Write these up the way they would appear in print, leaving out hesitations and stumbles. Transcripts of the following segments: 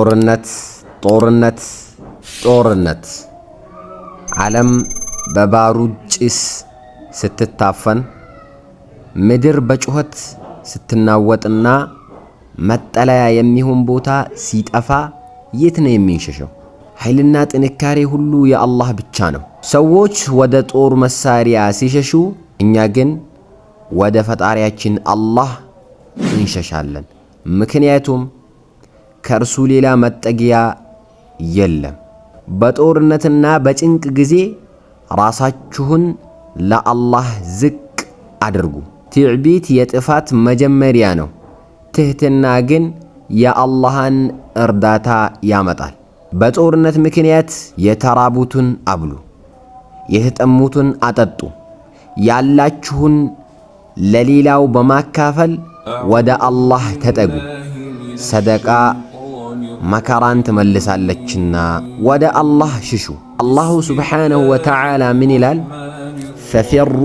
ጦርነት ዓለም በባሩድ ጭስ ስትታፈን ምድር በጩኸት ስትናወጥና መጠለያ የሚሆን ቦታ ሲጠፋ የት ነው የሚንሸሸው? ኃይልና ጥንካሬ ሁሉ የአላህ ብቻ ነው። ሰዎች ወደ ጦር መሳሪያ ሲሸሹ እኛ ግን ወደ ፈጣሪያችን አላህ እንሸሻለን። ምክንያቱም ከእርሱ ሌላ መጠጊያ የለም። በጦርነትና በጭንቅ ጊዜ ራሳችሁን ለአላህ ዝቅ አድርጉ። ትዕቢት የጥፋት መጀመሪያ ነው። ትህትና ግን የአላህን እርዳታ ያመጣል። በጦርነት ምክንያት የተራቡትን አብሉ፣ የተጠሙትን አጠጡ። ያላችሁን ለሌላው በማካፈል ወደ አላህ ተጠጉ። ሰደቃ መከራን ትመልሳለችና ወደ አላህ ሽሹ። አላሁ ስብሓነሁ ወተዓላ ምን ይላል? ፈፊሩ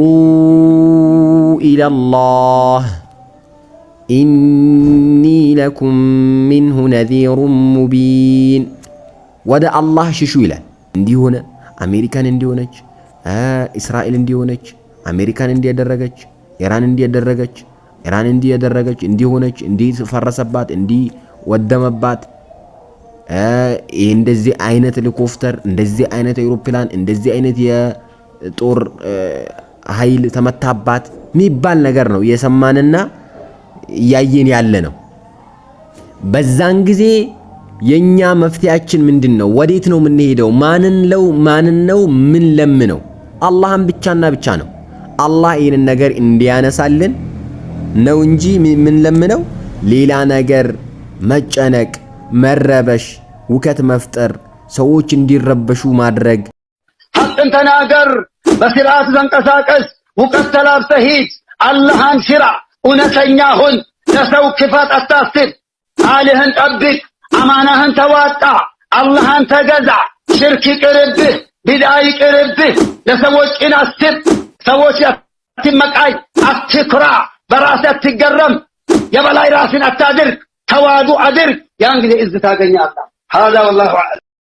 ኢለላህ ኢኒ ለኩም ሚንሁ ነዚሩን ሙቢን። ወደ አላህ ሽሹ ይላል። እንዲሆነ አሜሪካን እንዲሆነች፣ እስራኤል እንዲሆነች፣ አሜሪካን እንዲያደረገች፣ ኢራን እንዲያደረገች፣ ኢራን እንዲያደረገች፣ እንዲሆነች፣ እንዲፈረሰባት፣ እንዲወደመባት፣ እንደዚህ አይነት ሄሊኮፕተር፣ እንደዚህ አይነት አውሮፕላን፣ እንደዚህ አይነት የጦር ኃይል ተመታባት የሚባል ነገር ነው የሰማንና ያየን ያለ ነው። በዛን ጊዜ የኛ መፍትያችን ምንድነው? ወዴት ነው የምንሄደው? ማንን ነው ምን ለምነው? አላህን ብቻና ብቻ ነው። አላህ ይህንን ነገር እንዲያነሳልን ነው እንጂ ምን ለምነው ሌላ ነገር መጨነቅ፣ መረበሽ፣ ውከት መፍጠር፣ ሰዎች እንዲረበሹ ማድረግ። ሐቅን ተናገር፣ በስርዓት ተንቀሳቀስ፣ ውቀት ተላብሰህ ሂድ፣ አላህን ፍራ፣ እውነተኛ ሁን፣ ለሰው ክፋት አታስብ፣ ቃልህን ጠብቅ፣ አማናህን ተዋጣ፣ አላህን ተገዛ፣ ሽርክ ይቅርብህ፣ ቢድዓ ይቅርብህ፣ ለሰዎች ቅን አስብ፣ ሰዎች አትመቃኝ፣ አትኩራ፣ በራስህ አትገረም፣ የበላይ ራስን አታድርግ፣ ተዋዱ አድርግ። ያን ጊዜ እዝ ታገኛለህ። هذا والله أعلم.